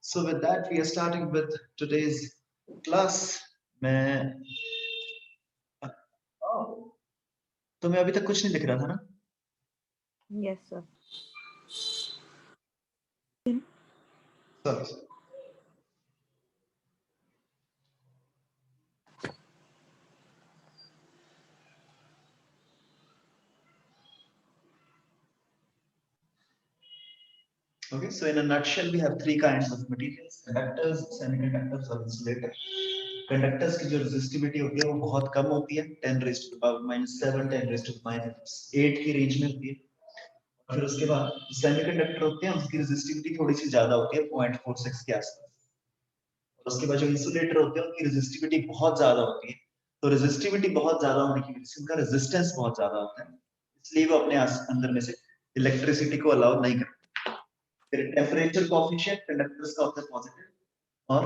So with that, we are starting with today's class. मैं तुम्हें अभी तक कुछ नहीं दिख रहा था ना? Yes, sir. Sorry. Okay, so in a nutshell, we have three kinds of materials: conductors, semiconductors और insulators. Conductors की जो resistivity होती है वो बहुत कम होती है, 10 raised to the power -7, 10 raised to the -8 की रेंज में होती है. फिर उसके बाद सेमीकंडक्टर होते हैं, उसकी रेजिस्टिविटी थोड़ी सी ज्यादा होती है, 0.46 के आसपास. और उसके बाद जो इंसुलेटर होते हैं उनकी रेजिस्टिविटी बहुत ज्यादा होती है. तो रेजिस्टिविटी बहुत ज्यादा होने की वजह से उनका रेजिस्टेंस बहुत ज्यादा होता है, इसलिए वो अपने अंदर में से इलेक्ट्रिसिटी को अलाउ नहीं करते. फिर टेम्परेचर कोएफिशिएंट कंडक्टर्स का होता है पॉजिटिव और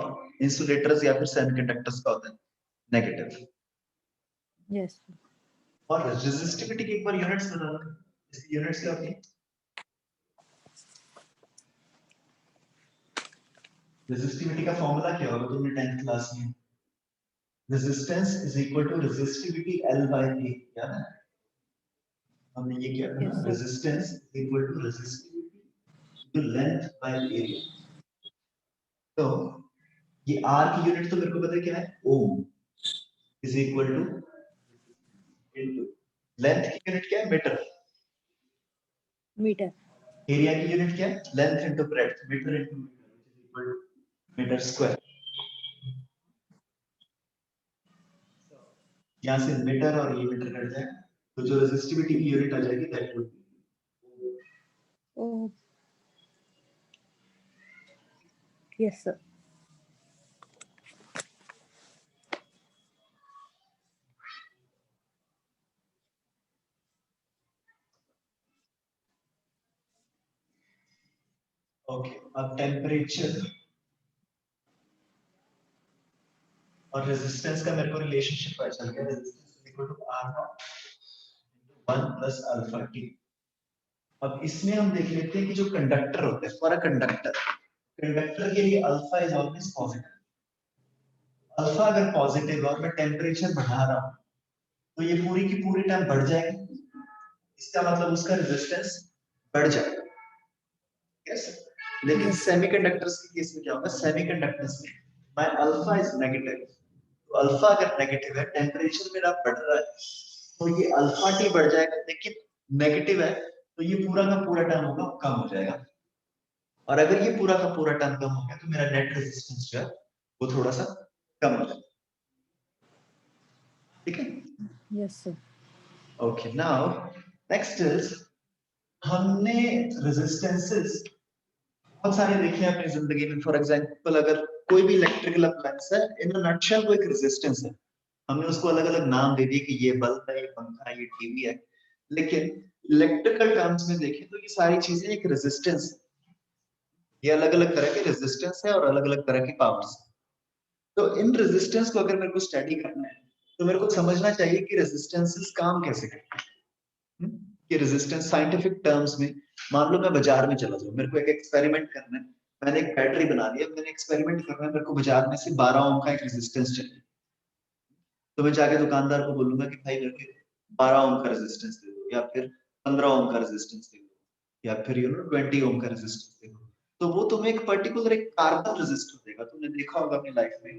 इंसुलेटर्स या फिर सेमीकंडक्टर्स का होता है नेगेटिव. Yes. और रेजिस्टिविटी की एक बार यूनिट्स बता दो. इसकी यूनिट्स क्या होती है? रेजिस्टिविटी का फॉर्मूला क्या होगा तुमने 10th क्लास में? Resistance is equal to resistivity L by A. याद है हमने ये किया था ना? Yes, sir. Resistance is equal to resistivity to length by area. तो ये R की यूनिट तो मेरे को पता है क्या है? Ohm is equal to into length की यूनिट क्या है? मीटर. Meter. एरिया की यूनिट क्या है? Length into breadth. Metre into metre is equal to metre square. यहाँ से मीटर और ये मीटर कट जाएगा, तो जो रेजिस्टिविटी की यूनिट आ जाएगी that would be. Oh. Yes, sir. Okay, अब टेम्परेचर और रेजिस्टेंस का मेरे को रिलेशनशिप पता चल गया. Resistance is equal to R not into 1 plus alpha T. अब इसमें हम देख लेते हैं कि जो कंडक्टर होता है, फॉर अ कंडक्टर के लिए alpha is always positive. Alpha अगर पॉजिटिव है और मैं टेम्परेचर बढ़ा रहा हूं तो ये पूरी की पूरी टर्म बढ़ जाएगी. इसका मतलब उसका रेजिस्टेंस बढ़ जाएगा. यस. लेकिन Yes. सेमीकंडक्टर्स के केस में क्या होगा? सेमीकंडक्टर्स में माय अल्फा इज नेगेटिव. तो अल्फा अगर नेगेटिव है, टेम्परेचर मेरा बढ़ रहा है, तो ये अल्फा टी बढ़ जाएगा. लेकिन नेगेटिव है तो ये पूरा का पूरा टर्म होगा कम हो जाएगा. और अगर ये पूरा का पूरा टर्म कम हो गया तो मेरा नेट रेजिस्टेंस जो है वो थोड़ा सा कम हो जाएगा. ठीक है? Yes, sir. Okay, now next is हमने रेजिस्टेंसेस बहुत सारे देखे हैं अपनी जिंदगी में. फॉर एग्जांपल अगर कोई भी इलेक्ट्रिकल अप्लायंस है, इन अ नटशेल वो एक रेजिस्टेंस है. हमने उसको अलग अलग नाम दे दिए कि ये बल्ब है, ये पंखा है, ये टीवी है. लेकिन इलेक्ट्रिकल टर्म्स में देखें तो ये सारी चीजें एक रेजिस्टेंस है. ये अलग अलग तरह के रेजिस्टेंस है और अलग अलग तरह के पावर्स. तो इन रेजिस्टेंस को अगर मेरे को स्टडी करना है तो मेरे को समझना चाहिए कि रेजिस्टेंसेस काम कैसे करते हैं. कि रेजिस्टेंस साइंटिफिक टर्म्स में, मान लो मैं बाजार में चला जाऊं, मेरे को एक एक्सपेरिमेंट करना है. मैंने एक बैटरी बना ली है, मैंने एक्सपेरिमेंट करना है, मेरे को बाजार में से 12 ओम का एक रेजिस्टेंस चाहिए. तो मैं जाके दुकानदार को बोलूंगा कि भाई मेरे को 12 ओम का रेजिस्टेंस दे दो, या फिर 15 ओम का रेजिस्टेंस दे दो, या फिर 20 ओम का रेजिस्टेंस दे दो. तो वो तुम्हें एक पर्टिकुलर एक कार्बन रेजिस्टर देगा. तुमने देखा होगा अपनी लाइफ में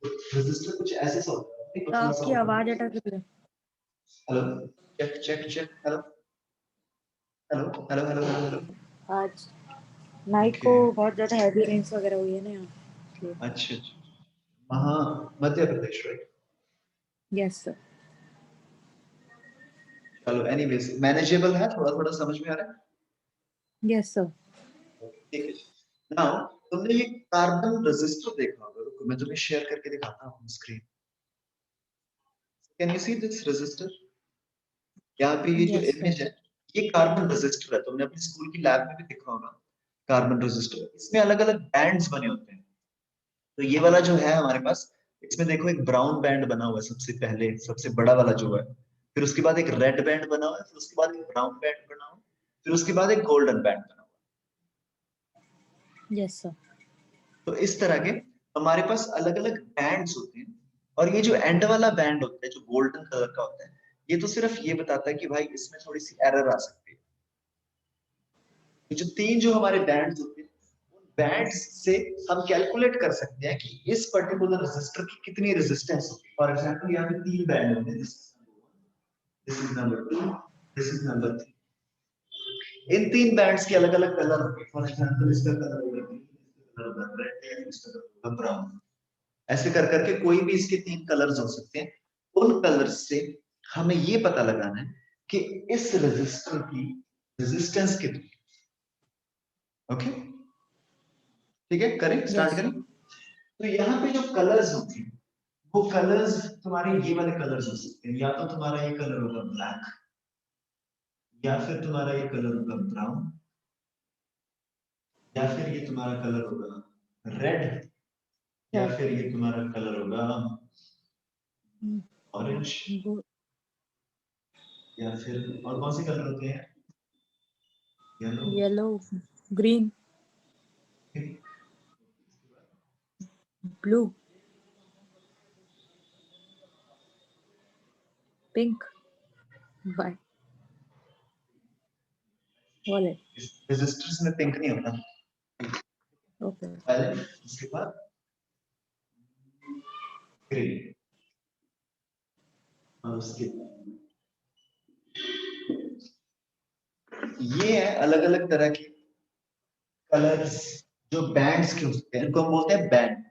रेजिस्टर कुछ ऐसे सा होता है, पतला सा आपकी होता आवाज है. अटक रही है. Hello, check check check. Hello hello hello hello hello. आज नाइट को ओके, बहुत ज्यादा हैवी रेन्स वगैरह हुई है ना यहाँ. अच्छा अच्छा. हाँ, Madhya Pradesh right. Yes, sir. चलो एनीवेज, मैनेजेबल है, थोड़ा थोड़ा समझ में आ रहा है. Yes, sir. ठीक है. नाउ तुमने ये कार्बन रेजिस्टर देखा होगा. रुको मैं तुम्हें शेयर करके दिखाता हूँ screen. Can you see this resistor? यहाँ पे ये जो Yes, sir. इमेज है ये कार्बन रेजिस्टर है. तुमने अपनी स्कूल की लैब में भी देखा होगा कार्बन रेजिस्टर. इसमें अलग अलग बैंड्स बने होते हैं. तो ये वाला जो है हमारे पास, इसमें देखो एक ब्राउन बैंड बना हुआ है सबसे पहले, सबसे बड़ा वाला जो है. फिर उसके बाद एक रेड बैंड बना हुआ है, फिर उसके बाद एक ब्राउन बैंड बना हुआ है, फिर उसके बाद एक गोल्डन बैंड बना हुआ Yes, sir. तो इस तरह के हमारे पास अलग अलग बैंड्स होते हैं, और ये जो एंड वाला बैंड होता है जो गोल्डन कलर का होता है, ये तो सिर्फ ये बताता है कि भाई इसमें थोड़ी सी एरर आ सकती है। तो जो तीन जो हमारे बैंड्स होते हैं, उन बैंड्स से हम कैलकुलेट कर सकते हैं कि इस पर्टिकुलर रेजिस्टर की कितनी रेजिस्टेंस होगी। फॉर एग्जांपल यहाँ पे तीन बैंड होते हैं, this is number 2, this is number 3। इन तीन बैंड्स के अलग अलग कलर होंगे। फॉर एग्जांपल इसका कलर होगा ग्रीन, इसका कलर होगा रेड, इसका कलर होगा ब्राउन। ऐसे कर करके कोई भी इसके तीन कलर्स हो सकते हैं। उन कलर्स से हमें ये पता लगाना है कि इस रेजिस्टर की रेजिस्टेंस कितनी। ओके, ठीक है, करें, स्टार्ट Yes, करें। sir. तो यहाँ पे जो कलर्स होते हैं, वो कलर्स तुम्हारे ये वाले कलर्स हो सकते हैं। या तो तुम्हारा ये कलर होगा ब्लैक, या फिर तुम्हारा ये कलर होगा ब्राउन, या फिर ये तुम्हारा कलर होगा रेड, या Red. फिर ये तुम्हारा कलर होगा Mm, ऑरेंज, Good. या फिर और कौन से कलर होते हैं, yellow. Yellow, green, blue, pink, white, violet. इस रेजिस्टर्स में पिंक नहीं होता। Okay. पहले उसके बाद ग्रीन, और उसके ये है अलग अलग तरह के कलर्स जो बैंड्स के होते हैं, इनको हम बोलते हैं बैंड।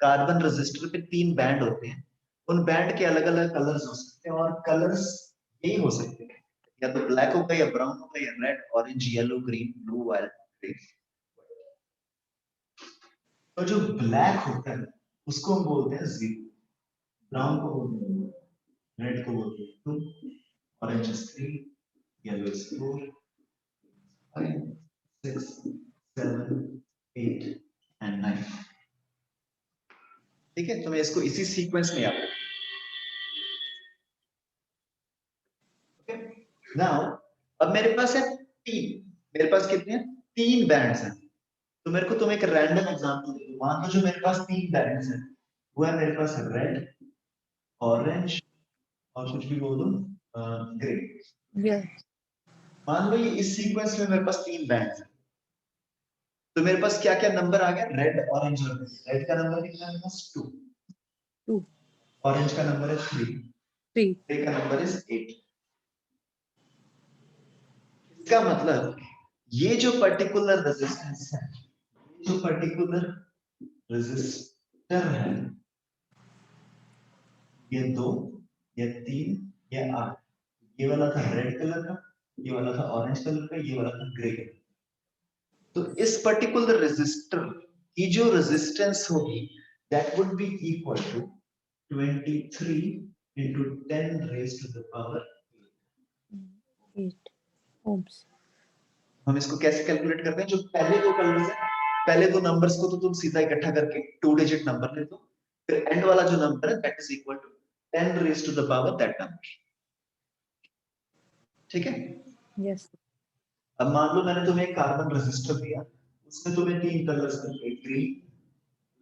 कार्बन रेजिस्टर पे तीन बैंड होते हैं, उन बैंड के अलग अलग कलर्स हो सकते हैं, और कलर्स यही हो सकते हैं, या तो ब्लैक होगा, या ब्राउन होगा, या red, orange, yellow, green, blue, violet, green. तो जो ब्लैक होता है उसको हम बोलते हैं जीरो, ब्राउन को बोलते हैं, रेड को बोलते हैं 2, orange is 3, yellow is 4, 5, 6, 7, 8 and 9। ठीक है, तो मैं इसको इसी सीक्वेंस में याद रखूं। नाउ अब मेरे पास है तीन, मेरे पास कितने हैं, तीन बैंड्स हैं। तो मेरे को तुम एक रैंडम एग्जांपल दे दो। मान लो जो मेरे पास तीन बैंड्स हैं वो है मेरे पास रेड, ऑरेंज, और कुछ भी बोल दो, ग्रीन। Yes. मान लो ये इस सीक्वेंस में मेरे पास तीन बैंड्स हैं, तो मेरे पास क्या क्या नंबर आ गया, रेड, ऑरेंज और ग्रीन। रेड का नंबर कितना है मेरे पास 2, 2, ऑरेंज का नंबर है 3, 3. ग्रे का नंबर है 8। इसका मतलब ये जो पर्टिकुलर रेजिस्टेंस है, जो पर्टिकुलर रेजिस्टर है, ये 2, ये 3, ये 8, ये वाला था रेड कलर का, ये वाला था ऑरेंज कलर का, ये वाला था ग्रे कलर। तो इस पर्टिकुलर रेजिस्टर की जो रेजिस्टेंस होगी, that would be equal to 23 into 10 raised to the power 8 ohms. हम इसको कैसे कैलकुलेट करते हैं, जो पहले दो कलर्स है, पहले दो नंबर्स को तो तुम सीधा इकट्ठा करके 2 डिजिट नंबर ले दो, फिर एंड वाला जो नंबर है that is equal to 10 raised to the power that number. ठीक है, Yes. अब मान लो मैंने तुम्हें एक कार्बन रेजिस्टर दिया, उसमें तुम्हें तीन कलर्स मिल, ग्रीन,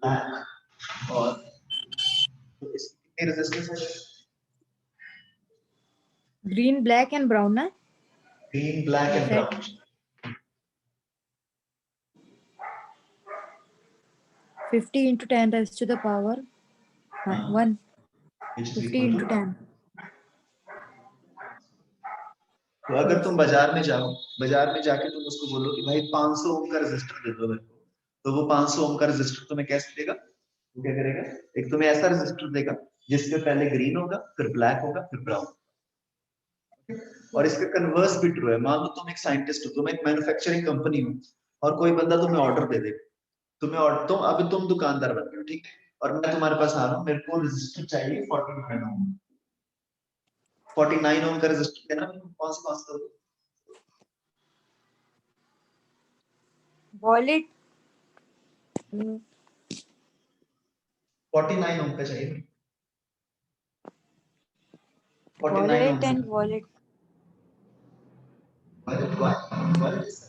ब्लैक और, तो इसकी कितनी रेजिस्टेंस है, Green, black and brown, na? Green, black You and said brown. 50 into 10 raised to the power हाँ, 1. which is 50 equal into to, 10. तो अगर Yes. तुम बाजार में जाओ, बाजार में जाके तुम उसको बोलो कि भाई 500 ओम का रेजिस्टर दे दो मेरे को, तो वो 500 ओम का रेजिस्टर तुम्हें कैसे देगा, वो क्या करेगा, एक तुम्हें ऐसा रेजिस्टर देगा जिसके पहले ग्रीन होगा, फिर ब्लैक होगा, फिर ब्राउन। और इसका कन्वर्स भी ट्रू है। मान लो तुम एक साइंटिस्ट हो, तुम एक मैन्युफैक्चरिंग कंपनी हो, और कोई बंदा तुम्हें ऑर्डर दे दे, तुम्हें ऑर्डर, तुम अभी तुम दुकानदार बन गए हो, ठीक है, और मैं तुम्हारे पास आ रहा हूँ, मेरे को रेजिस्टर चाहिए 49 ओम, 49 ओम का रेजिस्टर देना, मेरे को कौन सा दोगे, Violet. Mm, 49 ओम का चाहिए, 49 Violet ओम and violet. से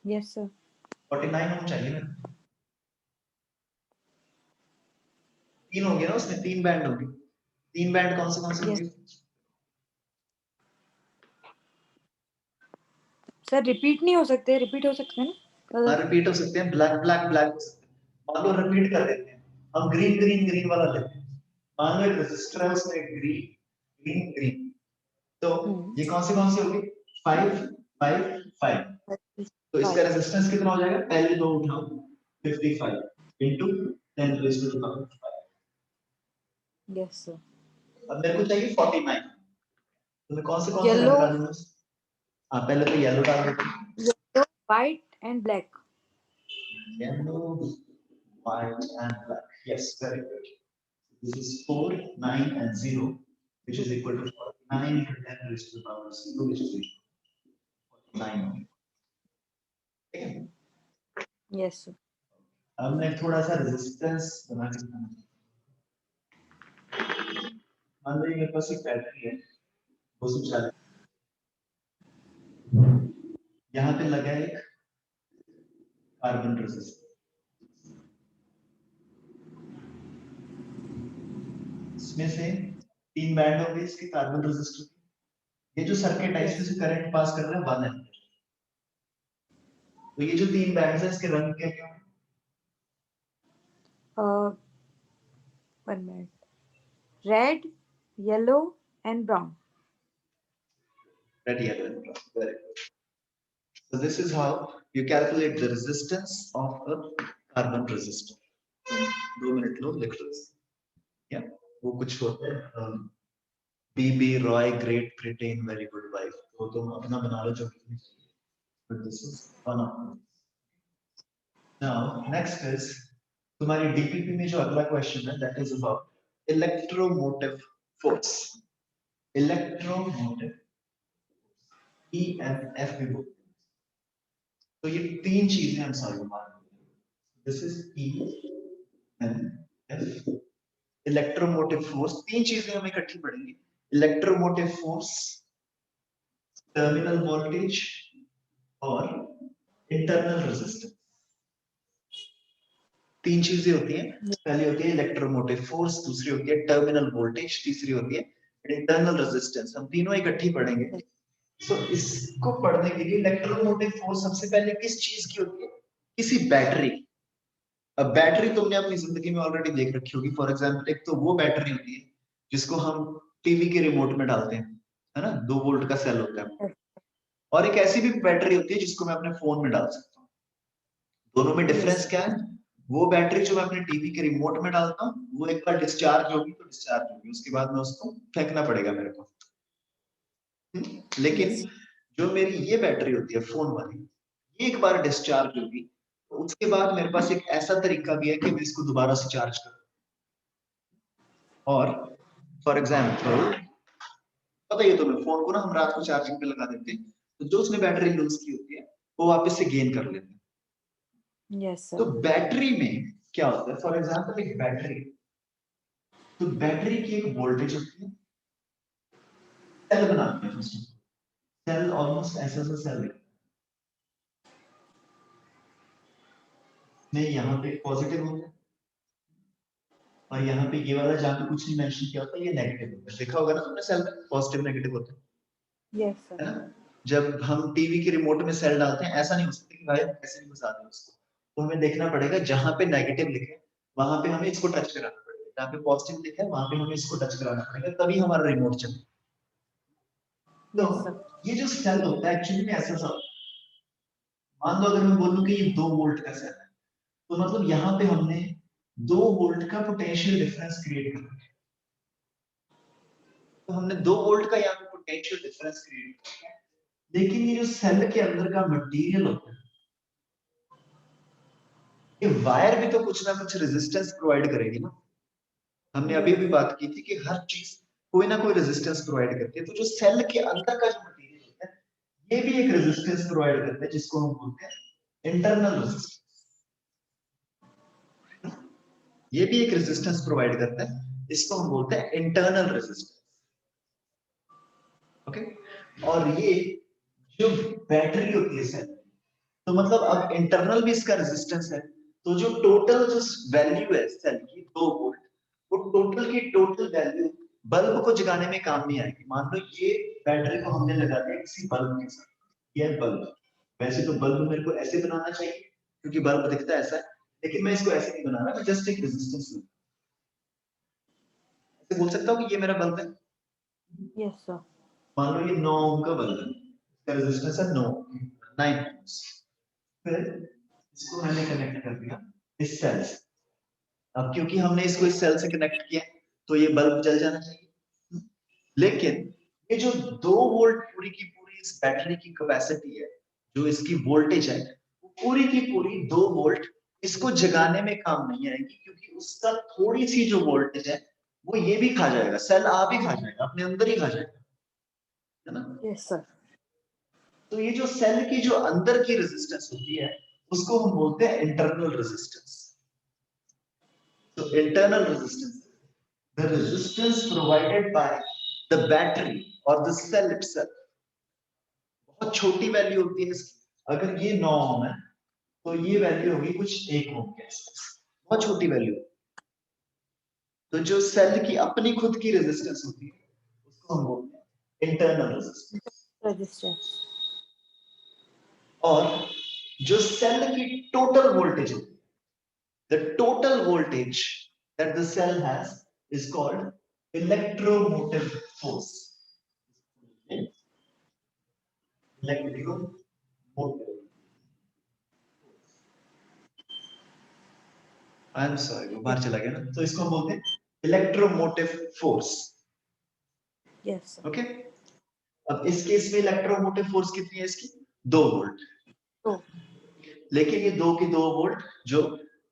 Yes, sir. 49 ओम चाहिए ना। तीन होंगे ना उसमें, 3 बैंड होंगे। 3 बैंड कौन से Yes. होंगे? सर रिपीट नहीं हो सकते, रिपीट हो सकते हैं ना? हाँ रिपीट हो सकते हैं, ब्लैक ब्लैक ब्लैक हो सकते हैं। मान लो रिपीट कर देते हैं, हम ग्रीन ग्रीन ग्रीन वाला लेते हैं। मान लो एक रेजिस्टर है उसमें ग्रीन ग्रीन ग्रीन, तो ये कौन सी होगी? 5 5 5। तो इसका रेजिस्टेंस कितना हो जाएगा? पहले दो उठाओ, 55 into 10 raised to the power 5। Yes sir. अब मेरे को चाहिए 49, तो मैं कौन से रंग येलो, डालूंगा? हाँ पहले तो येलो डाल देते हैं। Yellow, white and black. Yellow, white and black. Yes, very good. This is 4, 9 and 0, which is equal to 49 into 10 raised to the power 0, which is equal to 49. ठीक है? Yes sir. अब मैं थोड़ा सा रेजिस्टेंस बना के दिखाऊंगा। मान लीजिए मेरे पास एक बैटरी है, 240, यहाँ पे लगा है एक कार्बन रेजिस्टर। इसमें से 3 बैंड हो गए इसके कार्बन रेजिस्टर के। ये जो सर्किट है इसमें से करंट पास कर रहा है 1 एम्पीयर। तो ये जो 3 बैंड्स है इसके रंग क्या क्या है? 1 minute. Red, yellow and brown. Red, yellow and brown. Very good. So this is how you calculate the resistance of a carbon resistor. 2 minute लो, लिख लो। या वो कुछ होता है BB Roy Great Britain very good wife, तो तुम अपना बना लो जो भी। but this is one of them. Now next is तुम्हारी डीपीपी में जो अगला क्वेश्चन है that is about electromotive force. Electromotive E and F भी बोलते हैं। तो ये तीन चीजें हम सॉल्व मान रहे हैं। This is E and F. Electromotive force, तीन चीजें हम इकट्ठी पढ़ेंगे। इलेक्ट्रोमोटिव फोर्स, टर्मिनल वोल्टेज और इंटरनल रेजिस्टेंस। तीन चीजें होती हैं, पहली होती है इलेक्ट्रोमोटिव फोर्स, दूसरी होती है टर्मिनल वोल्टेज, तीसरी होती है इंटरनल रेजिस्टेंस। हम तीनों इकट्ठी पढ़ेंगे। तो इसको पढ़ने के लिए इलेक्ट्रोमोटिव फोर्स सबसे पहले किस चीज की होती है? किसी बैटरी। अब बैटरी तुमने अपनी जिंदगी में ऑलरेडी देख रखी होगी। फॉर एग्जांपल एक तो वो बैटरी होती है जिसको हम टीवी के रिमोट में डालते हैं, है ना, 2 वोल्ट का सेल होता है। और एक ऐसी भी बैटरी होती है जिसको मैं अपने फोन में डाल सकता हूँ। दोनों में डिफरेंस क्या है? वो बैटरी जो मैं अपने टीवी के रिमोट में डालता हूँ वो एक बार डिस्चार्ज होगी तो डिस्चार्ज होगी, उसके बाद में उसको फेंकना पड़ेगा मेरे को। लेकिन जो मेरी ये बैटरी होती है फोन वाली, ये एक बार डिस्चार्ज होगी तो उसके बाद मेरे पास एक ऐसा तरीका भी है कि मैं इसको दोबारा से चार्ज करूं। और फॉर एग्जाम्पल पता ही है तुम्हें, फोन को ना हम रात को चार्जिंग पे लगा देते हैं तो जो उसने बैटरी लूज की होती है वो वापस से गेन कर लेते हैं। Yes sir. तो बैटरी में क्या होता है? फॉर एग्जाम्पल एक बैटरी, तो बैटरी की एक वोल्टेज होती है, सेल बनाते हैं उसमें। सेल ऑलमोस्ट ऐसा सा सेल है, में यहाँ पे पॉजिटिव होता है और यहाँ पे ये वाला जहाँ पे कुछ नहीं मेंशन किया होता है ये नेगेटिव होता है। देखा होगा ना तुमने सेल में पॉजिटिव नेगेटिव होता है। Yes sir. है ना? जब हम टीवी के रिमोट में सेल डालते हैं ऐसा नहीं हो सकता कि भाई ऐसे नहीं घुसा दें उसको, तो हमें देखना पड़ेगा जहां पे नेगेटिव लिखे वहां पे हमें इसको टच कराना पड़ेगा, जहां पे पॉजिटिव लिखे है वहां पे हमें इसको टच कराना पड़ेगा, तभी हमारा रिमोट चले। तो यस सर। ये जो सेल होता है एक्चुअली में ऐसा सा, मान लो अगर मैं बोलूं कि ये 2 वोल्ट का सेल है तो मतलब यहाँ पे हमने 2 वोल्ट का पोटेंशियल डिफरेंस क्रिएट कर रखा है। तो हमने 2 वोल्ट का यहाँ पे पोटेंशियल डिफरेंस क्रिएट किया है, लेकिन ये जो सेल के अंदर का मटेरियल होता है, ये वायर भी तो कुछ ना कुछ रेजिस्टेंस प्रोवाइड करेगी ना। हमने अभी भी बात की थी कि हर चीज कोई ना कोई रेजिस्टेंस प्रोवाइड करती है। तो जो सेल के अंदर का जो मटेरियल होता है ये भी एक रेजिस्टेंस प्रोवाइड करता है जिसको हम बोलते हैं इंटरनल रेजिस्टेंस। ये भी एक रेजिस्टेंस प्रोवाइड करता है, इसको हम बोलते हैं इंटरनल रेजिस्टेंस। ओके, और ये जो बैटरी होती है सेल, तो मतलब अब इंटरनल भी इसका रेजिस्टेंस है, तो जो टोटल जो वैल्यू है सेल की 2 वोल्ट, वो टोटल की टोटल वैल्यू बल्ब को जगाने में काम नहीं आएगी। मान लो ये बैटरी को हमने लगा दिया किसी बल्ब के साथ, ये बल्ब, वैसे तो बल्ब मेरे को ऐसे बनाना चाहिए क्योंकि बल्ब दिखता है ऐसा, लेकिन मैं इसको ऐसे नहीं बना रहा, मैं जस्ट एक रेजिस्टेंस लूं, ऐसे बोल सकता हूँ कि ये मेरा बल्ब है। Yes sir. मान लो ये 9 ओम का बल्ब है, इसका रेजिस्टेंस है 9 ओम्स। फिर इसको मैंने कनेक्ट कर दिया इस सेल से। अब क्योंकि हमने इसको इस सेल से कनेक्ट किया तो ये बल्ब जल जाना चाहिए, लेकिन ये जो 2 वोल्ट पूरी की पूरी इस बैटरी की कैपेसिटी है, जो इसकी वोल्टेज है, वो पूरी की पूरी 2 वोल्ट इसको जगाने में काम नहीं आएगी, क्योंकि उसका थोड़ी सी जो वोल्टेज है वो ये भी खा जाएगा, सेल आप ही खा जाएगा, अपने अंदर ही खा जाएगा, है ना। Yes sir. तो ये जो सेल की जो अंदर की रेजिस्टेंस होती है उसको हम बोलते हैं इंटरनल रेजिस्टेंस। तो internal resistance, the resistance provided by the battery or the cell itself, बहुत छोटी वैल्यू होती है इसकी। अगर ये 9 ओम है तो ये वैल्यू होगी कुछ 1 ओम के आसपास, बहुत छोटी वैल्यू। तो जो सेल की अपनी खुद की रेजिस्टेंस होती है उसको हम बोलते हैं इंटरनल रेजिस्टेंस। रेजिस्टेंस। और जो सेल की टोटल वोल्टेज होती है, the total voltage that the cell has is called electromotive force. Electromotive, I am sorry वो बाहर चला गया ना, तो इसको हम बोलते हैं electromotive force. Yes sir. Okay, अब इस केस में इलेक्ट्रोमोटिव फोर्स कितनी है इसकी? 2 वोल्ट। तो लेकिन ये 2 की 2 वोल्ट जो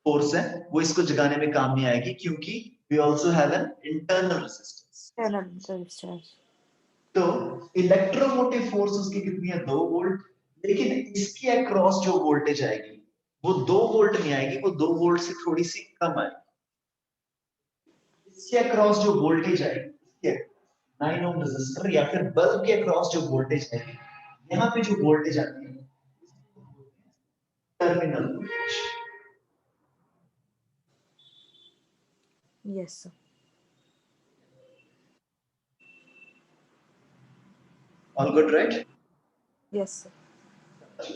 फोर्स है वो इसको जगाने में काम नहीं आएगी, क्योंकि we also have an internal resistance. Internal resistance. तो इलेक्ट्रोमोटिव फोर्स उसकी कितनी है? 2 वोल्ट। लेकिन इसके अक्रॉस जो वोल्टेज आएगी वो 2 वोल्ट नहीं आएगी, वो 2 वोल्ट से थोड़ी सी कम आएगी। इसके अक्रॉस जो वोल्टेज आएगी 9 ओम रेजिस्टर या फिर बल्ब के अक्रॉस जो वोल्टेज है, यहाँ पे जो वोल्टेज आती है terminal voltage. Yes sir. All good right? Yes sir.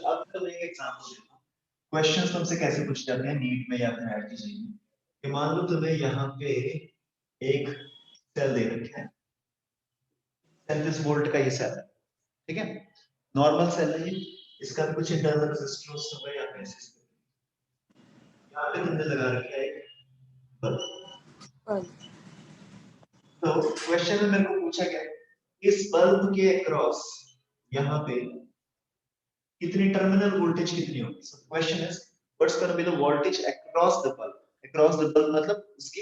अब तो एक एग्जांपल देता हूं। क्वेश्चंस तुमसे कैसे पूछे जाते हैं नीट में या फिर आईआईटी में, कि मान लो तुम्हें यहाँ पे एक सेल दे रखा है, 37 वोल्ट का ये सेल है, ठीक है, नॉर्मल सेल है ये, इसका भी कुछ इंटरनल रेजिस्टेंस होगा या कैसे, यहाँ पे तुमने लगा रखा है बल्ब। तो क्वेश्चन में मेरे को पूछा गया इस बल्ब के अक्रॉस यहाँ पे कितनी टर्मिनल वोल्टेज कितनी होगी। So question is what's gonna be the voltage across the bulb. Across the bulb मतलब उसकी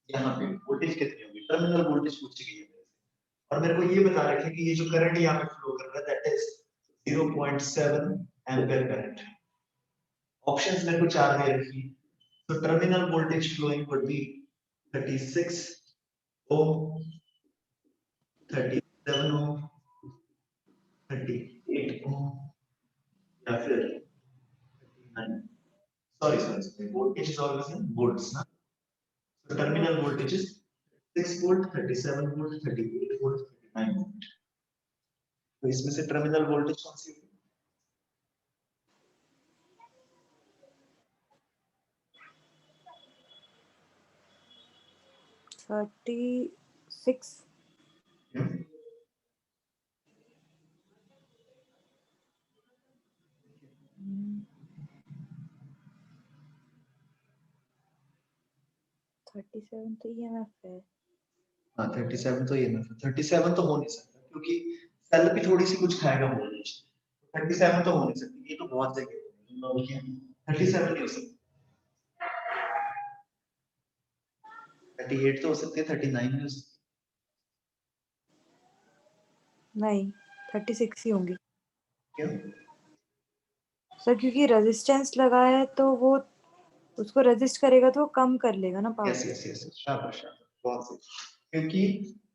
यहाँ पे वोल्टेज कितनी होगी, टर्मिनल वोल्टेज पूछी गई है मेरे से। और मेरे को ये बता रखा है कि ये जो करंट यहाँ पे फ्लो कर रहा है that is 0.7 ampere current. Options मेरे को 4 दे रखी है। So terminal voltage flowing would be 36 ohm, 37 ohm, 38 ohm या फिर 39। sorry voltage is always in volts ना। So terminal voltage is 6 volt, 37 volt, 38 volt, 39 volt। तो इसमें से टर्मिनल वोल्टेज कौन सी होगी? 36। हम्म, 37 तो ईएमएफ है। हाँ 37 तो ये ना, 37 तो हो नहीं सकता क्योंकि सेल भी थोड़ी सी कुछ खाएगा वोल्टेज। 37 तो हो नहीं सकती, ये तो बहुत जगह 37 नहीं हो सकती। 38 तो हो सकती है, 39 नहीं हो सकती। नहीं 36 ही होंगी क्यों? सर, क्योंकि रेजिस्टेंस लगा है तो वो उसको रेजिस्ट करेगा तो वो कम कर लेगा ना पावर। यस यस यस, शाबाश शाबाश, बहुत सही। क्योंकि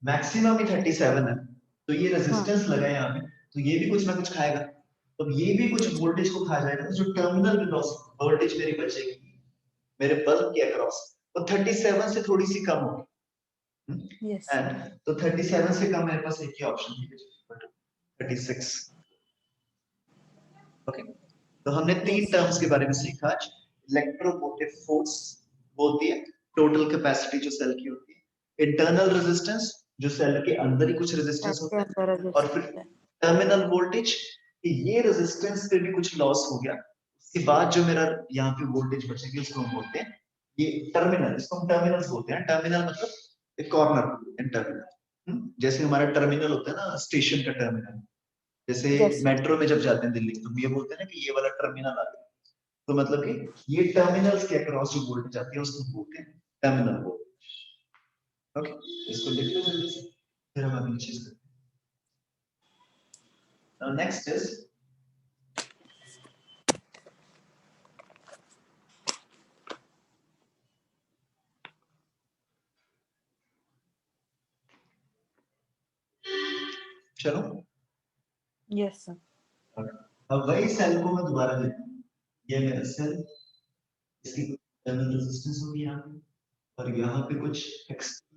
मैक्सिमम ही 37 है, तो ये हाँ रेजिस्टेंस लगा है यहाँ पे, तो ये भी कुछ ना कुछ खाएगा, तो ये भी कुछ वोल्टेज को खा जाएगा, तो जो टर्मिनल वोल्टेज मेरी बचेगी मेरे बल्ब के अक्रॉस वो 37 से थोड़ी सी कम होगी। Yes. एंड तो 37 से कम मेरे पास एक ही ऑप्शन थी, 36। ओके, तो हमने तीन Yes. टर्म्स के बारे में सीखा आज। इलेक्ट्रोमोटिव फोर्स होती है टोटल कैपेसिटी जो सेल की होती है, इंटरनल रेजिस्टेंस जो सेल के अंदर ही कुछ रेजिस्टेंस Cell के होता अंदर है, और फिर resistance है. टर्मिनल वोल्टेज, ये रेजिस्टेंस पे भी कुछ लॉस हो गया, उसके बाद जो मेरा यहाँ पे वोल्टेज बचेगी उसको हम बोलते हैं ये टर्मिनल, इसको हम टर्मिनल्स बोलते हैं। टर्मिनल मतलब एक कॉर्नर टर्मिनल, जैसे हमारा टर्मिनल होता है ना स्टेशन का टर्मिनल, जैसे Yes, sir. मेट्रो में जब जाते हैं दिल्ली तो ये बोलते हैं ना कि ये वाला टर्मिनल आ गया, तो मतलब कि ये टर्मिनल्स के अक्रॉस जो वोल्टेज आती है उसको बोलते हैं टर्मिनल वोल्टेज। ओके, इसको लिख लो जल्दी से, फिर हम अगली चीज करते हैं। नेक्स्ट इज चलो, Yes, sir. अब वही सेल को मैं दोबारा लेता हूँ, ये मेरा सेल, इसकी टर्मिनल रेजिस्टेंस होगी यहाँ पे, और यहाँ पे कुछ इसको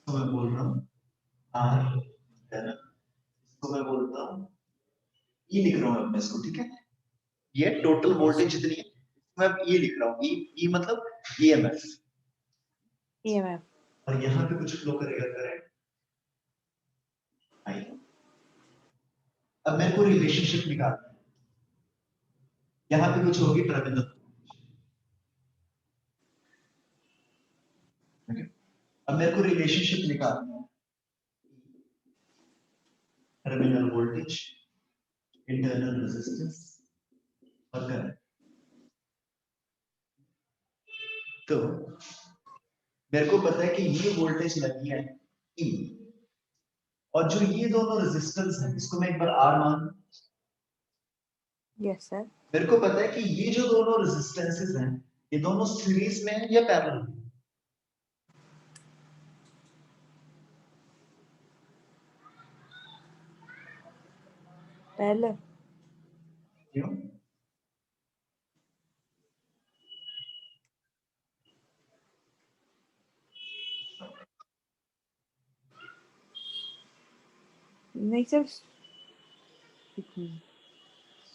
मैं बोल रहा हूँ आर, इसको मैं बोलता हूँ ई, लिख रहा हूँ मैं इसको, ठीक है। ये टोटल वोल्टेज जितनी है मैं ये लिख रहा हूँ, ई मतलब ईएमएफ, EMF. और यहाँ पे कुछ फ्लो करेगा करंट आई। अब मेरे को रिलेशनशिप निकालना है, यहाँ पे कुछ होगी टर्मिनल, अब मेरे को रिलेशनशिप निकालना है, टर्मिनल वोल्टेज, इंटरनल रेजिस्टेंस और करंट। तो मेरे को पता है कि ये वोल्टेज लगी है ई, और जो ये दोनों रेजिस्टेंस है इसको मैं एक बार आर मान, Yes, sir. मेरे को पता है कि ये जो दोनों रेजिस्टेंसेस हैं ये दोनों सीरीज में है या पैरेलल में? पहले. क्यों? नहीं सर.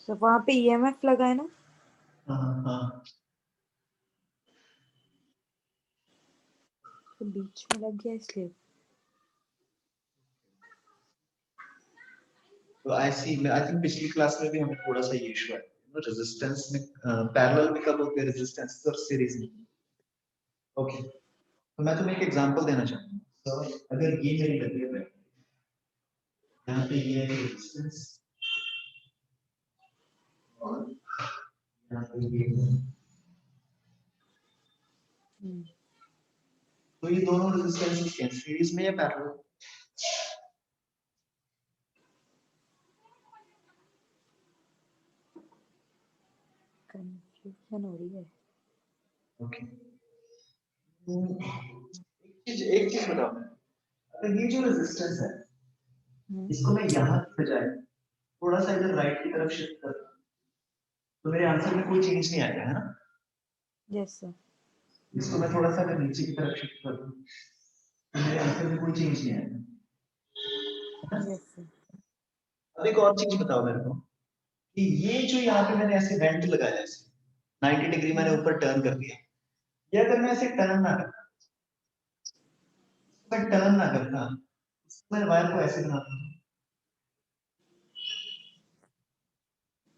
तो वहाँ पे EMF लगा है ना, हाँ, तो बीच में लग गया इसलिए. तो ऐसी आई थिंक पिछली क्लास में भी हमें थोड़ा सा ये इशू है, रेजिस्टेंस में पैरेलल में कब होते हैं रेजिस्टेंस और सीरीज में। ओके, तो मैं तुम्हें एक एग्जांपल देना चाहूंगा। तो अगर ये मेरी लगी है बैटरी, यहाँ पे ये है रेजिस्टेंस और यहाँ पे ये है, तो ये दोनों रेजिस्टेंसेस क्या सीरीज में या पैरेलल? कंफ्यूजन हो रही है. ओके, एक चीज बताओ, अगर ये जो रेजिस्टेंस है इसको मैं यहाँ की बजाय थोड़ा सा इधर राइट की तरफ शिफ्ट कर, तो मेरे आंसर में कोई चेंज नहीं आएगा, है ना? Yes sir. इसको मैं थोड़ा सा अगर नीचे की तरफ शिफ्ट कर दूं तो मेरे आंसर में कोई चेंज नहीं आएगा। Yes sir. अब एक और चीज बताओ मेरे को कि ये जो यहाँ पे मैंने ऐसे वेंट लगाया है, 90 डिग्री मैंने ऊपर टर्न कर दिया, ये अगर मैं ऐसे टर्न ना करता, मैं टर्न ना करता, मैं वायर को ऐसे बनाता,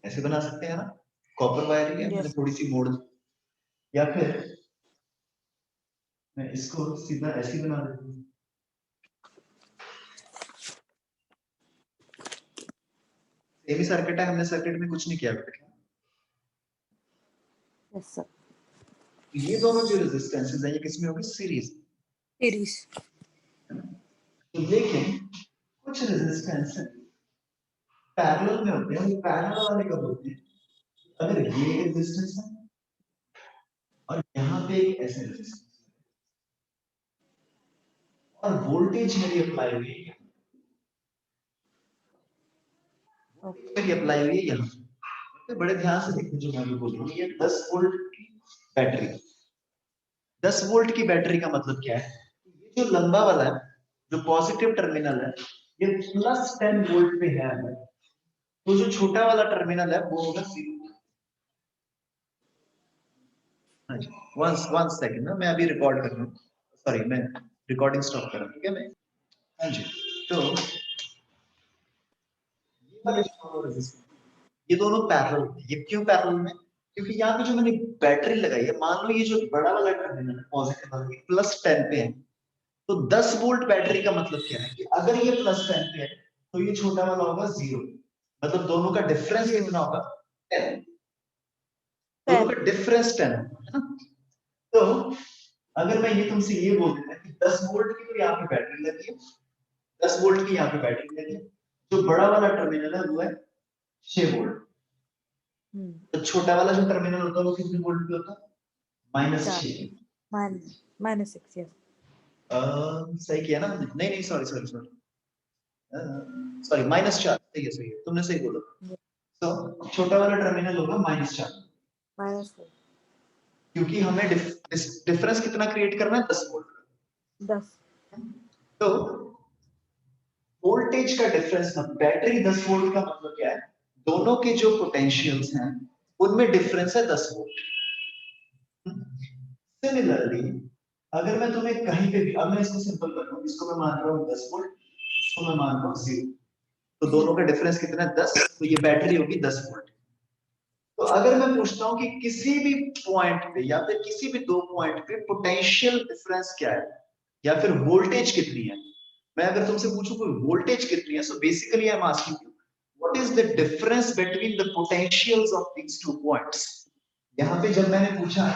ऐसे बना सकते हैं ना, कॉपर वायर ही है, मैंने यस. थोड़ी सी मोड़ दी, या फिर मैं इसको सीधा ऐसे ही बना देता हूँ। सेमी सर्किट है, हमने सर्किट में कुछ नहीं किया बेटा। Yes sir. ये दोनों जो रेजिस्टेंसेस हैं ये किसमें होगी? सीरीज। सीरीज. तो लेकिन कुछ रेजिस्टेंस पैरेलल में होते हैं, वो पैरेलल वाले कब होते हैं? अगर ये एक रेजिस्टेंस है और यहाँ पे एक ऐसे रेजिस्टेंस और वोल्टेज मेरी अप्लाई हुई है, मेरी अप्लाई हुई है यहाँ, तो बड़े ध्यान से देखो जो मैं भी बोल रहा हूँ, ये 10 वोल्ट की बैटरी, 10 वोल्ट की बैटरी का मतलब क्या है? ये जो लंबा वाला है, जो पॉजिटिव टर्मिनल है, ये प्लस 10 वोल्ट पे है, तो जो छोटा वाला टर्मिनल है वो होगा 0। हाँ जी, वन सेकंड ना, मैं अभी रिकॉर्ड कर रहा हूँ, सॉरी मैं रिकॉर्डिंग स्टॉप कर रहा हूँ, ठीक है मैं। हाँ जी, तो ये वाले जो दोनों रेजिस्टेंस, ये दोनों पैरेलल में। ये क्यों पैरेलल में? क्योंकि यहाँ पे जो मैंने बैटरी लगाई है, मान लो ये जो बड़ा वाला टर्मिनल है पॉजिटिव वाला, ये प्लस 10 पे है, तो 10 वोल्ट बैटरी का मतलब क्या है कि अगर ये प्लस 10 पे है तो ये छोटा वाला होगा 0, मतलब दोनों का डिफरेंस कितना होगा? 10। दोनों 10। का डिफरेंस 10 है ना? तो अगर मैं ये तुमसे ये बोल देता कि 10 वोल्ट की तो यहाँ पे बैटरी लगी है, 10 वोल्ट की यहाँ पे बैटरी लगी है, जो बड़ा वाला टर्मिनल है वो है 6 वोल्ट, तो छोटा वाला जो टर्मिनल होता है वो कितने वोल्ट पे होता है? -6। -6 यस। सही किया ना? नहीं नहीं, सॉरी सॉरी सॉरी, सॉरी -4, सही है, तुमने सही बोला। तो छोटा वाला टर्मिनल होगा -4, -4 क्योंकि हमें डिफरेंस कितना क्रिएट करना है? 10 वोल्ट। 10। तो वोल्टेज का डिफरेंस ना, बैटरी 10 वोल्ट का मतलब क्या है? दोनों के जो पोटेंशियल्स हैं उनमें डिफरेंस है 10 वोल्ट। सिमिलरली अगर मैं तुम्हें कहीं पे भी, अब मैं इसको सिंपल कर रहा हूं, इसको मैं मान रहा हूं 10 वोल्ट, इसको मैं मान रहा हूं 0, तो दोनों का डिफरेंस कितना है? 10, तो ये बैटरी होगी 10 वोल्ट। तो अगर मैं पूछता हूं कि किसी भी पॉइंट पे या फिर किसी भी दो पॉइंट पे पोटेंशियल डिफरेंस क्या है या फिर वोल्टेज कितनी है, मैं अगर तुमसे पूछूं कोई वोल्टेज कितनी है, so basically I am asking you what is the difference between the potentials of these two points. यहाँ पे जब मैंने पूछा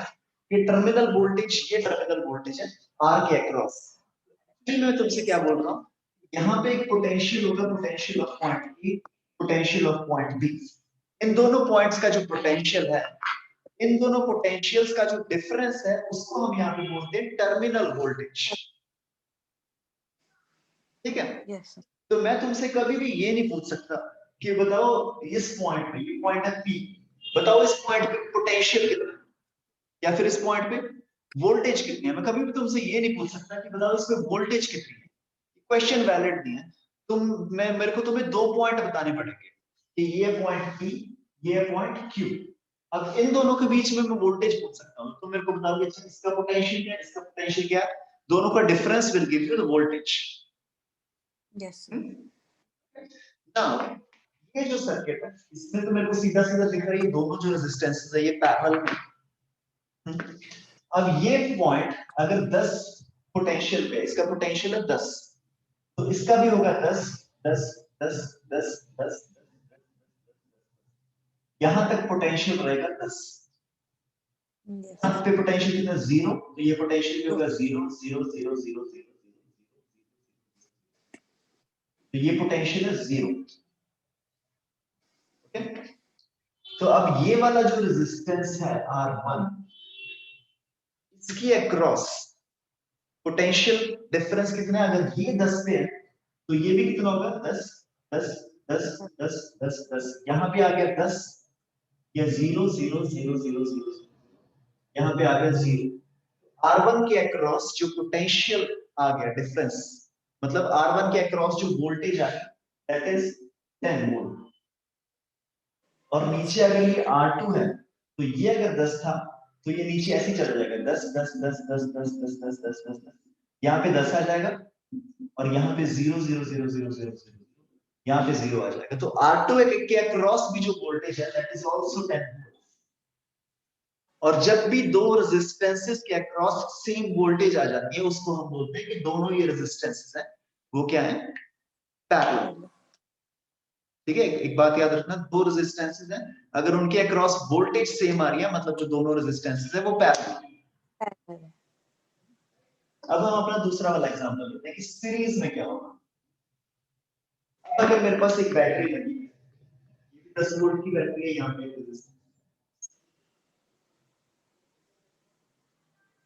कि टर्मिनल वोल्टेज, ये टर्मिनल वोल्टेज है आर के अक्रॉस, फिर मैं तुमसे क्या बोल रहा हूँ, यहाँ पे एक पोटेंशियल होगा, potential of point A, potential of point B. इन दोनों पॉइंट्स का जो पोटेंशियल है, इन दोनों पोटेंशियल्स का जो डिफरेंस है, उसको हम यहाँ पे बोलते हैं टर्मिनल वोल्टेज। ठीक है? यस। तो मैं तुमसे कभी भी ये नहीं पूछ सकता कि बताओ इस पॉइंट पे, ये पॉइंट है पी, बताओ इस पॉइंट पे पोटेंशियल कितना है या फिर इस पॉइंट पे वोल्टेज कितनी है। मैं कभी भी तुमसे ये नहीं पूछ सकता कि बताओ इस पे वोल्टेज कितनी है। क्वेश्चन वैलिड नहीं है। मैं मेरे को तुम्हें दो पॉइंट बताने पड़ेंगे कि ये पॉइंट पी, ये पॉइंट क्यू। अब इन दोनों के बीच में मैं वोल्टेज पूछ सकता हूँ, तो मेरे को बताओगे अच्छा इसका पोटेंशियल क्या है, इसका पोटेंशियल क्या है, दोनों का difference will give you the voltage. Yes. Now ये जो सर्किट है, इसमें तो मेरे को सीधा सीधा दिख रहा है ये दोनों जो रेजिस्टेंसेस है ये पैरेलल में। अब ये पॉइंट अगर 10 पोटेंशियल पे, इसका पोटेंशियल है 10, तो इसका भी होगा 10 10 10 10 10, यहां तक पोटेंशियल रहेगा 10। यहाँ पे पोटेंशियल कितना? 0, तो ये पोटेंशियल भी होगा 0 0 0 0 0, तो ये पोटेंशियल है 0। ओके, तो अब ये वाला जो रेजिस्टेंस है R1, इसकी अक्रॉस पोटेंशियल डिफरेंस कितना है? अगर ये 10 पे है तो ये भी कितना होगा? 10 10 10 10 10 10, यहाँ पे आ गया 10 या 0 0 0 0 0, यहाँ पे आ गया 0। R1 के अक्रॉस जो पोटेंशियल आ गया डिफरेंस, मतलब R1 के अक्रॉस जो वोल्टेज आ गया दैट इज 10 वोल्ट। और नीचे अगर ये R2 है तो ये अगर 10 था तो ये नीचे ऐसे ही चला जाएगा 10 10 10 10 10 10 10 10 10 10, यहाँ पे 10 आ जाएगा और यहाँ पे 0 0 0 0 0 0, यहाँ पे 0 आ जाएगा। तो R2 के अक्रॉस भी जो वोल्टेज है दैट इज आल्सो 10 वोल्ट। और जब भी दो रेजिस्टेंसेस के अक्रॉस सेम वोल्टेज आ जाती है उसको हम बोलते हैं कि दोनों ये रेजिस्टेंसेस हैं वो क्या है? पैरेलल। ठीक है, एक बात याद रखना, दो रेजिस्टेंसेस हैं अगर उनके अक्रॉस वोल्टेज सेम आ रही है मतलब जो दोनों रेजिस्टेंसेस है वो पैरेलल है। अब हम अपना दूसरा वाला एग्जांपल लेते हैं कि सीरीज में क्या होगा। अगर मेरे पास एक बैटरी लगी है, ये 10 वोल्ट की बैटरी है, यहाँ पे एक रेजिस्टेंस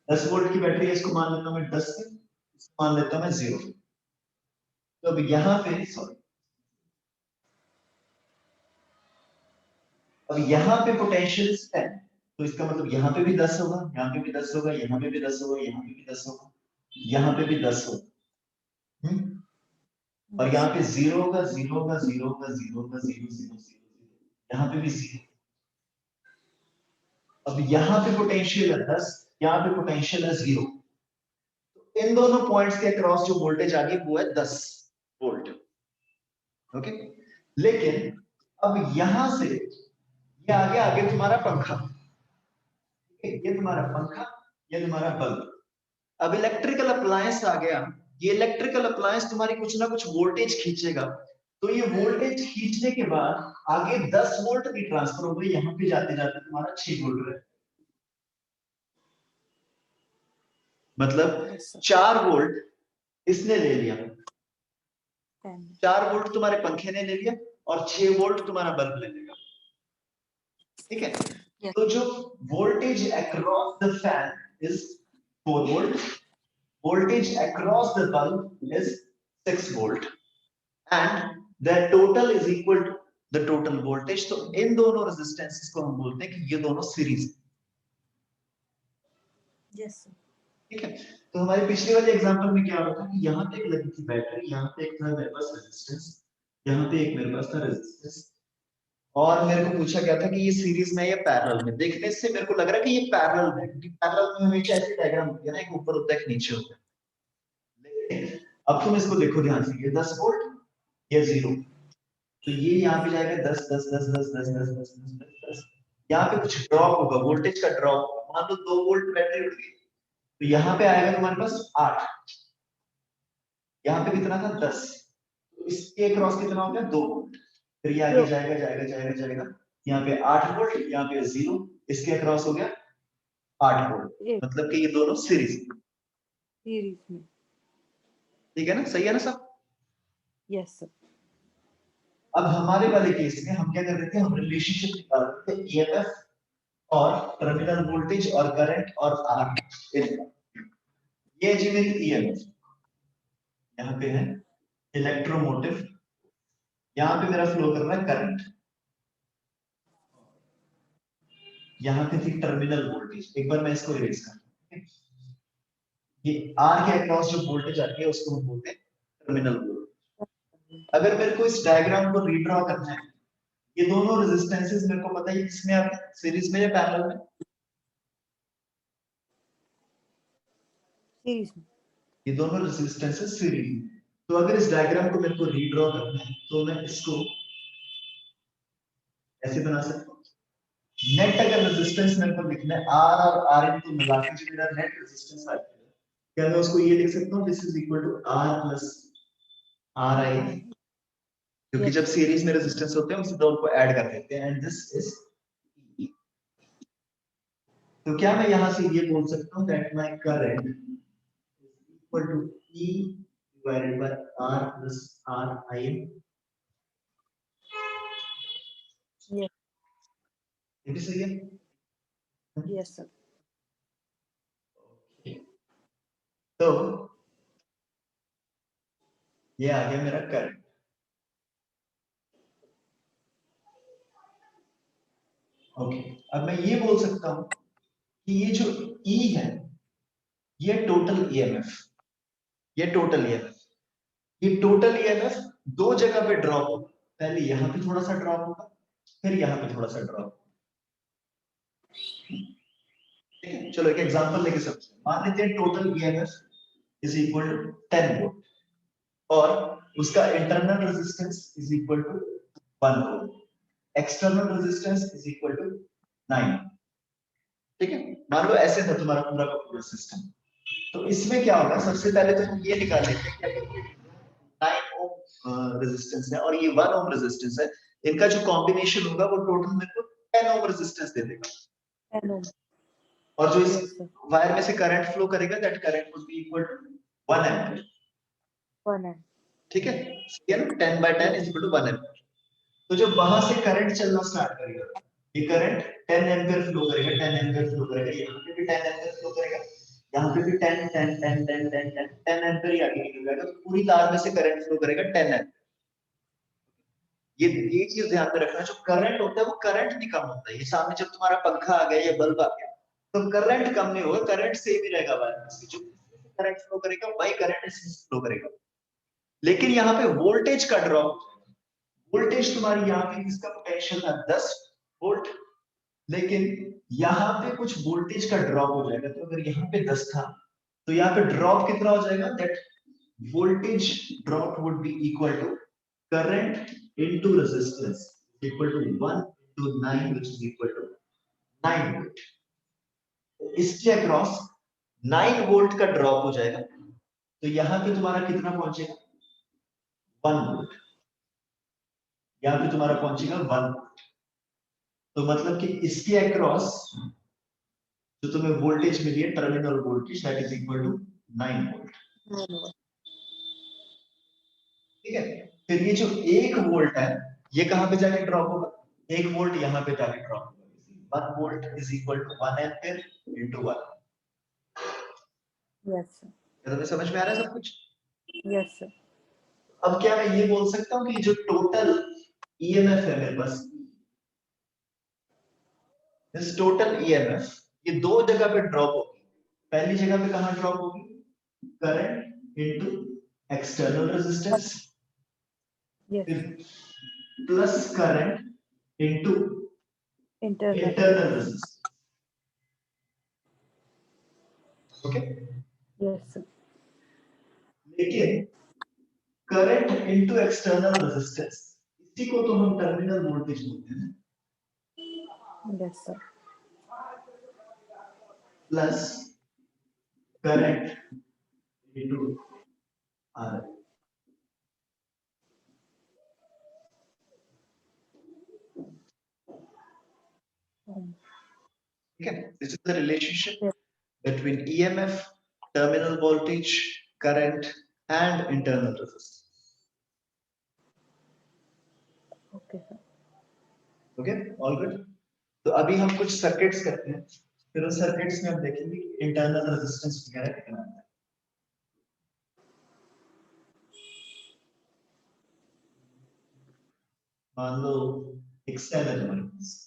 10 वोल्ट की बैटरी है, इसको मान लेता हूं मैं 10 से, इसको मान लेता हूं मैं 0। तो अब यहाँ पे सॉरी, अब यहाँ पे पोटेंशियल 10, तो इसका मतलब यहाँ पे भी 10 होगा, यहाँ पे भी 10 होगा, यहाँ पे भी 10 होगा, यहाँ पे भी 10 होगा, यहाँ पे भी 10 होगा। और यहाँ पे 0 होगा, 0 होगा, 0 होगा, 0 होगा, 0 0 0 यहाँ पे भी 0। अब यहाँ पे पोटेंशियल है 10, यहाँ पे पोटेंशियल है 0। तो इन दोनों पॉइंट्स के अक्रॉस जो वोल्टेज आ गई वो है 10 वोल्ट। ओके, लेकिन अब यहां से ये आगे तुम्हारा पंखा, ये तुम्हारा पंखा, ये तुम्हारा बल्ब। अब इलेक्ट्रिकल अप्लायंस आ गया, ये इलेक्ट्रिकल अप्लायंस तुम्हारी कुछ ना कुछ वोल्टेज खींचेगा। तो ये वोल्टेज खींचने के बाद आगे 10 वोल्ट की ट्रांसफर हो गई, यहाँ पे जाते जाते तुम्हारा 6 वोल्ट रहे, मतलब 4 वोल्ट इसने ले लिया, 4 वोल्ट तुम्हारे पंखे ने ले लिया और 6 वोल्ट तुम्हारा बल्ब ले लेगा। ठीक है, तो जो voltage across the fan is 4 volt, voltage across the bulb is 6 volt and the total is equal to the total voltage। तो इन दोनों रेजिस्टेंसेस को हम बोलते हैं कि ये दोनों सीरीज। यस। ठीक है, तो हमारे पिछले वाले एग्जांपल में क्या होता है कि यहाँ पे एक लगी थी बैटरी, यहाँ पे एक था मेरे पास रेजिस्टेंस, यहाँ पे एक मेरे पास था रेजिस्टेंस, और मेरे को पूछा गया था कि ये सीरीज में या पैरेलल में। देखने से मेरे को लग रहा है कि ये पैरेलल है, क्योंकि पैरेलल में हमेशा ऐसी डायग्राम होती है ना, एक ऊपर होता है एक नीचे होता है। अब तुम इसको देखो ध्यान से, ये 10 वोल्ट, ये 0, तो ये यहाँ पे जाएगा 10 10 10 10 10 10 10 10 10 10। यहाँ पे कुछ ड्रॉप होगा, वोल्टेज का ड्रॉप, मान लो 2 वोल्ट बैटरी उठ गई, तो यहाँ पे आएगा तुम्हारे पास 8, यहाँ पे कितना था 10, तो इसके क्रॉस कितना हो गया 2 वोल्ट। फिर ये आगे जाएगा जाएगा जाएगा जाएगा, यहाँ पे 8 वोल्ट, यहाँ पे 0, इसके क्रॉस हो गया 8 वोल्ट, मतलब कि ये दोनों सीरीज में। ठीक है ना, सही है ना सब? Yes sir. अब हमारे वाले केस में हम क्या कर रहे थे, हम रिलेशनशिप निकाल रहे थे ईएमएफ और टर्मिनल वोल्टेज और करंट और आर। ये जी मेरी ईएमएफ, यहाँ पे है इलेक्ट्रोमोटिव, यहाँ पे मेरा फ्लो कर रहा है करंट, यहाँ पे थी टर्मिनल वोल्टेज। एक बार मैं इसको इरेज कर, ये आर के अक्रॉस जो वोल्टेज आती है उसको हम बोलते हैं टर्मिनल वोल्टेज। अगर मेरे को इस डायग्राम को रीड्रॉ करना है, ये दोनों रेजिस्टेंसेस मेरे को पता है किसमें आते हैं, सीरीज में या पैरेलल में? सीरीज में। ये दोनों रेजिस्टेंसेस सीरीज में। तो अगर इस डायग्राम को मेरे को रीड्रॉ करना है तो मैं इसको ऐसे बना सकता हूँ। नेट अगर रेजिस्टेंस मेरे को लिखना है आर और आर इन को मिला के जो मेरा नेट रेजिस्टेंस आता है, क्या मैं उसको ये लिख सकता हूँ, this is equal to R plus R I, क्योंकि जब सीरीज में रेजिस्टेंस होते हैं हम सीधा उनको ऐड कर देते हैं, एंड दिस इज ई। तो क्या मैं यहां से ये बोल सकता हूँ that my current equal to E divided by R plus R I. ये भी सही है? Yes sir. तो ये आ गया मेरा करंट। ओके, अब मैं ये बोल सकता हूं कि ये जो E है ये टोटल ईएमएफ, ये टोटल ईएमएफ, ये टोटल ईएमएफ दो जगह पे ड्रॉप होगा। पहले यहां पे थोड़ा सा ड्रॉप होगा, फिर यहां पे थोड़ा सा ड्रॉप। ठीक है, चलो एक एग्जांपल लेके समझते हैं। मान लेते हैं total EMF is equal to 10 volt और उसका internal resistance is equal to 1 ohm, external resistance is equal to 9। ठीक है, मान लो ऐसे था तुम्हारा पूरा का पूरा सिस्टम। तो इसमें क्या होगा, सबसे पहले तो हम ये निकाल लेते हैं कि अगर ये 9 ओम रेजिस्टेंस है और ये 1 ओम रेजिस्टेंस है, इनका जो कॉम्बिनेशन होगा वो टोटल मेरे को 10 ओम रेजिस्टेंस दे देगा। 10 ओम। और जो इस वायर में से करंट फ्लो करेगा that current would be equal to 1 ampere. 1 ampere. ठीक है, ये ना 10 by 10 is equal to 1 ampere. तो जब वहां से करंट चलना स्टार्ट करेगा, ये करंट 10 एम्पीयर फ्लो करेगा, 10 एम्पीयर फ्लो करेगा, यहाँ पे भी 10 एम्पीयर फ्लो करेगा, यहाँ पे भी 10 10 10 10 10 10 10 एम्पीयर ही आगे निकल जाएगा। तो पूरी तार में से करंट फ्लो करेगा 10 एम्पीयर। ये चीज ध्यान में रखना, जो करंट होता है वो करंट नहीं कम होता है। ये सामने जब तुम्हारा पंखा आ गया या बल्ब आ गया तो करंट कम नहीं होगा, करंट सेम ही रहेगा वायर, जो करंट फ्लो करेगा वही करंट इसमें फ्लो करेगा। लेकिन यहाँ पे वोल्टेज का ड्रॉप, वोल्टेज तुम्हारी यहाँ पे इसका पोटेंशियल था 10 वोल्ट, लेकिन यहाँ पे कुछ वोल्टेज का ड्रॉप हो जाएगा। तो अगर यहाँ पे 10 था तो यहाँ पे ड्रॉप कितना हो जाएगा, that voltage drop would be equal to current into resistance equal to 1 into 9, which is equal to 9 volt. इसके अक्रॉस 9 वोल्ट का ड्रॉप हो जाएगा, तो यहां पे तुम्हारा कितना पहुंचेगा, 1 वोल्ट। यहां पे तुम्हारा पहुंचेगा 1 वोल्ट। तो मतलब कि इसके अक्रॉस जो तुम्हें वोल्टेज मिली है, terminal voltage, that is equal to 9 volt. ठीक है, फिर ये जो 1 वोल्ट है ये कहां पे जाके ड्रॉप होगा, 1 वोल्ट यहां पे जाके ड्रॉप होगा। 1 volt is equal to 1 ampere into 1। Yes sir. तुम्हें समझ में आ रहा है सब कुछ? Yes sir. अब क्या मैं ये बोल सकता हूँ कि जो टोटल ईएमएफ है मेरे पास, दिस टोटल ईएमएफ ये दो जगह पे ड्रॉप होगी। पहली जगह पे कहां ड्रॉप होगी, current into external resistance, yes फिर plus current into internal. Internal resistance. Okay, yes sir. लेकिन करंट इनटू एक्सटर्नल रेजिस्टेंस इसी को तो हम टर्मिनल वोल्टेज बोलते हैं, yes sir. Plus current into R. ठीक है, this is the relationship between EMF, terminal voltage, current and internal resistance. Okay sir. Okay, all good. तो अभी हम कुछ सर्किट्स करते हैं, फिर उस सर्किट्स में हम देखेंगे कि इंटरनल रेजिस्टेंस वगैरह कितना आता है। मान लो एक सेल है हमारे पास,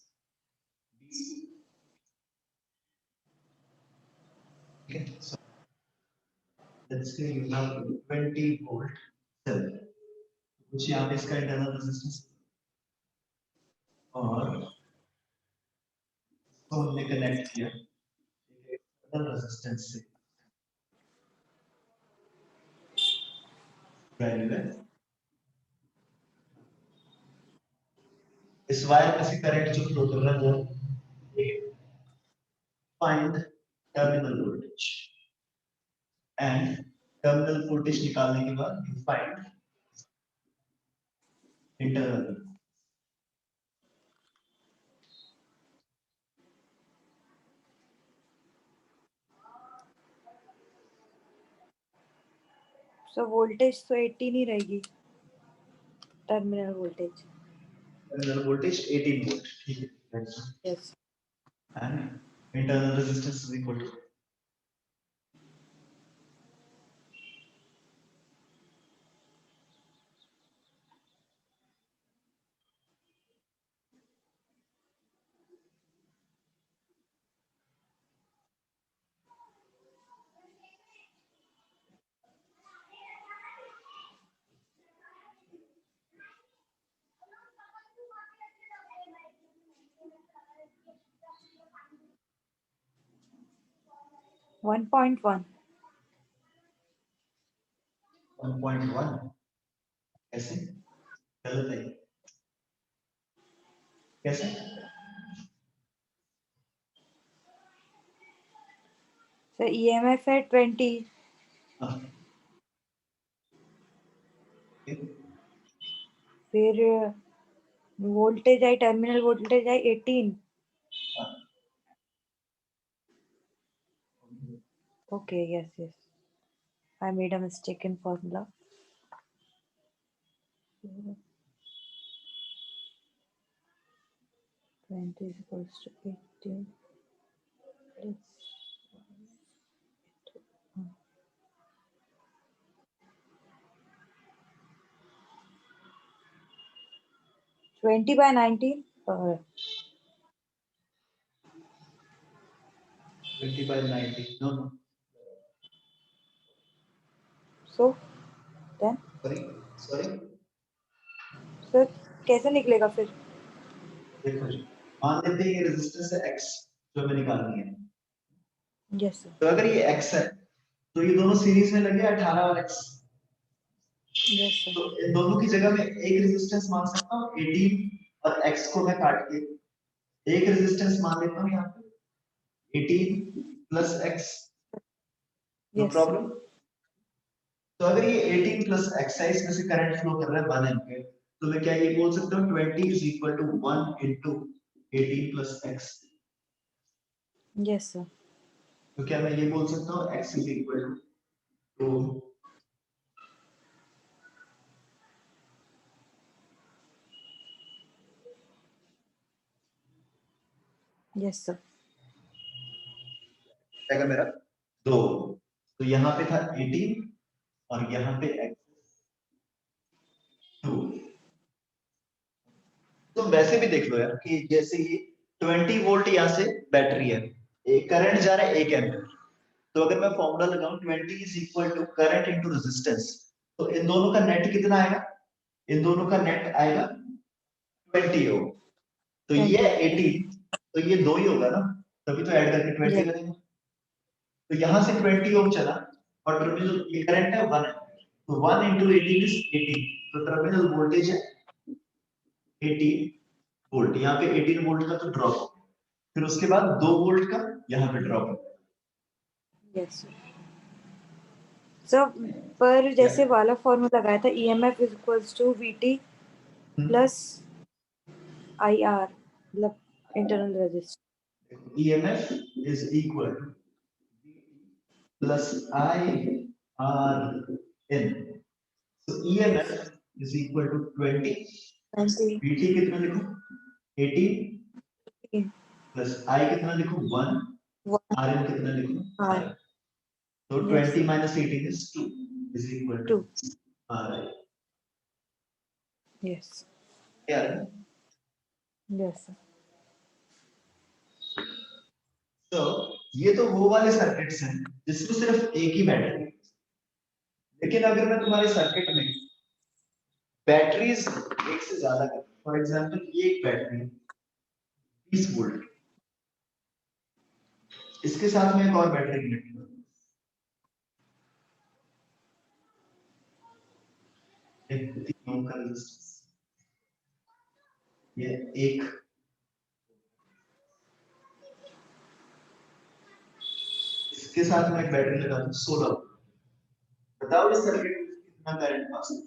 ठीक है, so let's say you have 20 volt cell, कुछ यहाँ पे इसका इंटरनल रेजिस्टेंस और तो हमने कनेक्ट किया एक्सटर्नल रेजिस्टेंस से, वैल्यू है इस वायर में से करंट जो फ्लो कर रहा है वो find terminal voltage and terminal voltage निकालने के बाद you find internal। So voltage तो 18 ही रहेगी, terminal voltage. Terminal voltage 18 volt, ठीक है, yes. and internal resistance is equal to one point one. 1.1। कैसे, गलत है, कैसे? सर ईएमएफ है 20, हाँ, फिर voltage I, terminal voltage I 18। Okay, yes yes, I made a mistake in formula. 20 is equals to 18 plus 20/19 20/90 no so then sorry sir कैसे निकलेगा फिर? देखो जी, मान लेते हैं ये रेजिस्टेंस है x जो हमें निकालनी है। Yes sir. तो अगर ये x है तो ये दोनों सीरीज में लगे 18 और x। Yes sir. तो इन दोनों की जगह में एक रेजिस्टेंस मान सकता हूँ 18 और x को मैं काट के एक रेजिस्टेंस मान लेता हूँ यहाँ पे 18 plus x no yes problem. तो अगर ये 18 प्लस x है इसमें से करंट फ्लो कर रहा है 1 एम्पीयर तो मैं क्या ये बोल सकता हूँ 20 is equal to 1 into 18 plus x। Yes sir. तो क्या मैं ये बोल सकता हूँ x is equal to yes sir. आएगा मेरा 2। तो यहाँ पे था 18 और यहाँ पे x 2। तो वैसे भी देख लो यार कि जैसे ये 20 वोल्ट यहाँ से बैटरी है एक करंट जा रहा है 1 एम्पीयर। तो अगर मैं फॉर्मूला लगाऊं 20 is equal to current into resistance तो इन दोनों का नेट कितना आएगा? इन दोनों का नेट आएगा 20 ओम। तो ये 18 तो ये 2 ही होगा ना तभी तो ऐड करके 20 Yes. करेंगे। तो यहाँ से 20 ओम चला और टर्मिनल ये करंट है 1 तो 1 into 18 is 18 तो टर्मिनल वोल्टेज है 18 वोल्ट। यहाँ पे 18 वोल्ट का तो ड्रॉप हो गया फिर उसके बाद 2 वोल्ट का यहाँ पे ड्रॉप हो गया। Yes. सर पर जैसे वाला फॉर्मूला लगाया था EMF is equals to VT plus IR मतलब internal resistance. EMF is equal to plus IRN so EMF is equal to 20 VT कितना लिखूं 18 प्लस I कितना लिखूं 1 RN कितना लिखूं R. तो 20 minus 18 is 2 is equal to 2. RI। Yes. क्या Yes. तो ये तो वो वाले सर्किट्स हैं जिसमें सिर्फ एक ही बैटरी है। लेकिन अगर मैं तुम्हारे सर्किट में बैटरीज एक से ज्यादा कर फॉर एग्जांपल ये एक बैटरी 20 वोल्ट इसके साथ में एक और बैटरी कनेक्ट करूं एक 3 ओम का रेजिस्टेंस ये एक इसके साथ में एक बैटरी लगा दूं 16 बताओ इस सर्किट में कितना करंट पास होगा?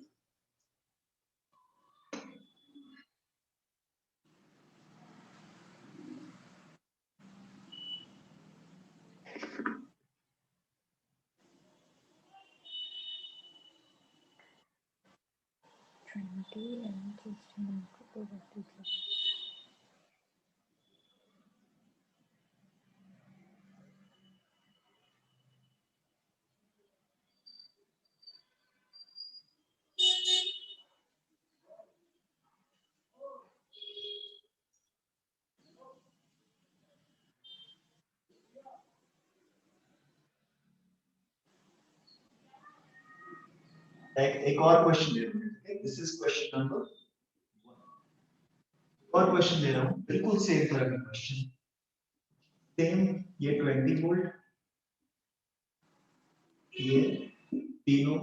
एक और क्वेश्चन दे रहा हूं दिस इज क्वेश्चन नंबर 1 और क्वेश्चन दे रहा हूं बिल्कुल सेम तरह का क्वेश्चन सेम ये 20 वोल्ट ये तीनों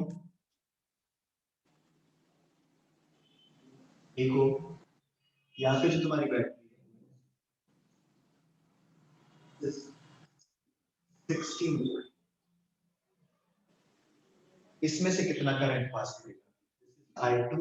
एक हो यहाँ पे जो तुम्हारी बैटरी है 16 वोल्ट इसमें से कितना करंट पास करेगा I2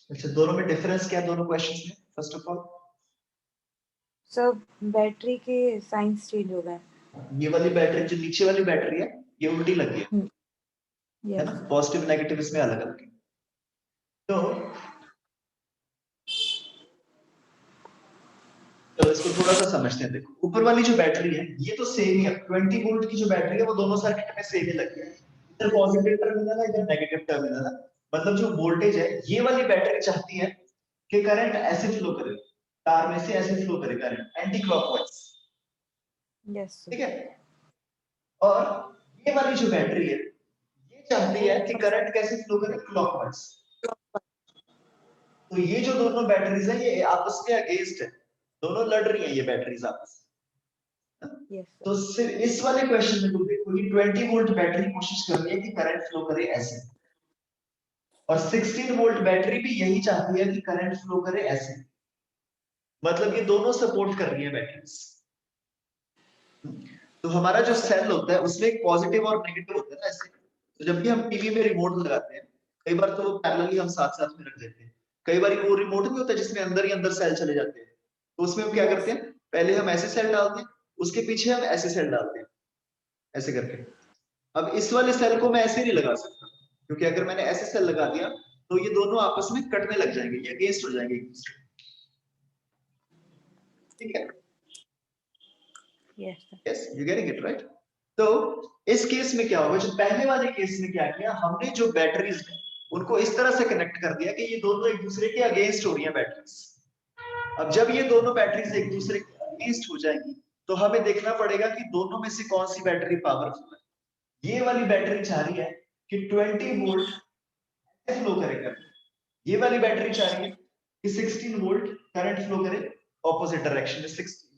अच्छा दोनों में डिफरेंस क्या है दोनों क्वेश्चंस में फर्स्ट ऑफ ऑल सब बैटरी के साइंस चेंज हो गए। ये वाली बैटरी जो नीचे वाली बैटरी है ये उल्टी लगी है है ना, Yes. पॉजिटिव नेगेटिव इसमें अलग अलग है। तो इसको थोड़ा सा समझते हैं। देखो ऊपर वाली जो बैटरी है ये तो सेम ही है, 20 वोल्ट की जो बैटरी है वो दोनों सर्किट में सेम ही लगी है, इधर पॉजिटिव टर्मिनल है इधर नेगेटिव टर्मिनल है। मतलब जो वोल्टेज है ये वाली बैटरी चाहती है कि करंट ऐसे फ्लो करे, तार में से ऐसे फ्लो करे करंट एंटी क्लॉकवाइज, Yes. ठीक है। और ये वाली जो बैटरी है ये चाहती है कि करंट कैसे फ्लो करे, क्लॉकवाइज। तो ये जो दोनों बैटरीज है ये आपस में अगेंस्ट है, दोनों लड़ रही हैं ये बैटरीज आपस में। Yes. तो सिर्फ इस वाले क्वेश्चन में तुम देखो ये 20 वोल्ट बैटरी कोशिश कर रही है कि करंट फ्लो करे ऐसे, और 16 वोल्ट बैटरी भी यही चाहती है कि करंट फ्लो करे ऐसे। मतलब ये दोनों सपोर्ट कर रही है बैटरीज। तो हमारा जो सेल होता है उसमें एक पॉजिटिव और नेगेटिव होता है ना ऐसे। तो जब भी हम टीवी में रिमोट लगाते हैं कई बार तो वो पैरेलली हम साथ साथ में रख देते हैं, कई बार वो रिमोट भी होता है जिसमें अंदर ही अंदर सेल चले जाते हैं। तो उसमें हम क्या करते हैं, पहले हम ऐसे सेल डालते हैं उसके पीछे हम ऐसे सेल डालते हैं ऐसे करके। अब इस वाले सेल को मैं ऐसे नहीं लगा सकता क्योंकि अगर मैंने ऐसे सेल लगा दिया तो ये दोनों आपस में कटने लग जाएंगे, ये अगेंस्ट हो जाएंगे एक दूसरे, ठीक है। Yes. Yes you getting it right. तो इस केस में क्या होगा, जो पहले वाले केस में क्या किया हमने, जो बैटरीज है उनको इस तरह से कनेक्ट कर दिया कि ये दोनों एक दूसरे के अगेंस्ट हो रही हैं बैटरीज। अब जब ये दोनों बैटरीज एक दूसरे के अगेंस्ट हो जाएंगी तो हमें देखना पड़ेगा कि दोनों में से कौन सी बैटरी पावरफुल है। ये वाली बैटरी चाह रही है कि 20 वोल्ट फ्लो करेगा, ये वाली बैटरी चाह रही है कि 16 वोल्ट करंट फ्लो करे ऑपोजिट डायरेक्शन में 16 वोल्ट।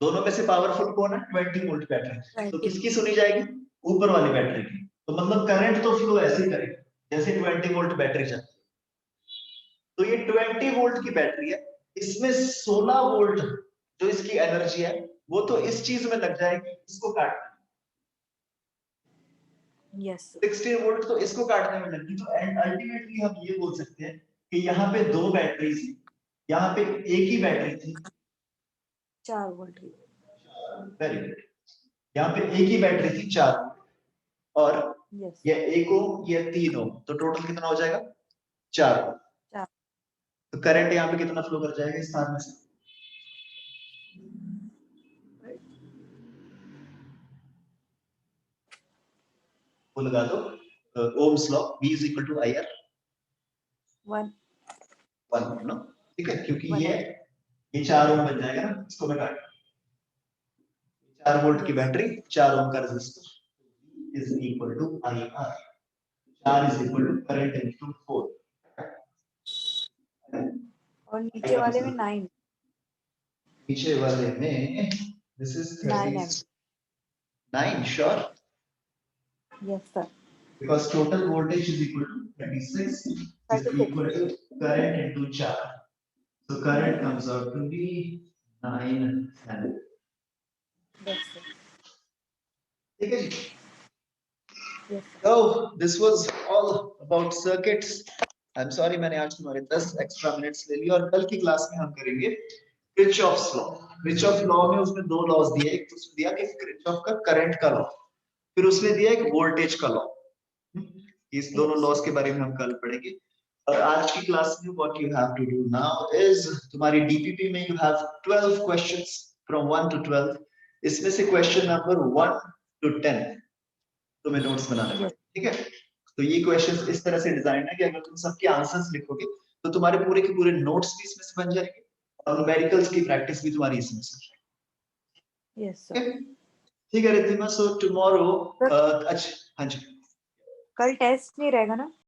दोनों में से पावरफुल कौन है, 20 वोल्ट बैटरी। तो किसकी सुनी जाएगी, ऊपर वाली बैटरी की। तो मतलब करंट तो फ्लो ऐसे करेगा जैसे 20 वोल्ट बैटरी चाहती है। तो ये 20 वोल्ट की बैटरी है, इसमें 16 वोल्ट जो इसकी एनर्जी है वो तो इस चीज में लग जाएगी, इसको काटने। Yes. 16 वोल्ट तो इसको काटने में लगी। तो अल्टीमेटली हम ये बोल सकते हैं कि यहाँ पे दो बैटरी थी, यहाँ पे एक ही बैटरी थी, 4 वोल्ट की। Very good. यहाँ पे एक ही बैटरी थी 4 और Yes. ये 1 ओम ये 3 ओम, तो टोटल कितना हो जाएगा 4 ओम। 4. तो करंट यहाँ पे कितना फ्लो कर जाएगा इस तार में से, वो लगा दो ohm's law, V is equal to IR 1. 1 no, ठीक है। क्योंकि 1 ये 4 ओम बन जाएगा ना, इसको मैं काट 4 वोल्ट की बैटरी 4 ओम का resistor is equal to IR, 4 is equal to current into 4। और नीचे वाले में 9. नीचे वाले में this is 9 M. 39 sure, Yes sir. because total voltage is equal to 36 is 36. equal to current into charge. So current comes out to be 9 amp. Yes sir. ठीक है जी। Yes sir. So this was all about circuits. I'm sorry मैंने आज तुम्हारे 10 extra minutes ले लिए, और कल की क्लास में हम करेंगे किरचॉफ्स लॉ। किरचॉफ लॉ में उसने दो लॉज दिए, एक तो उसने दिया कि किरचॉफ का करंट का लॉ, फिर उसने दिया एक वोल्टेज का लॉ। इस दोनों लॉज के बारे में हम कल पढ़ेंगे। और आज की क्लास में what you have to do now is, तुम्हारी डीपीपी में you have 12 questions from 1 to 12। इसमें से क्वेश्चन नंबर 1 to 10 तुम्हें नोट्स बनाने पड़ेंगे, ठीक है। तो ये क्वेश्चंस इस तरह से डिजाइन है कि अगर तुम सबके आंसर्स लिखोगे तो तुम्हारे पूरे के पूरे नोट्स भी इसमें से बन जाएंगे और न्यूमेरिकल्स की प्रैक्टिस भी तुम्हारी इसमें से हो जाएगी। Yes sir. ठीक है रिद्धिमा, सो टुमारो अच्छा हाँ जी कल टेस्ट नहीं रहेगा ना?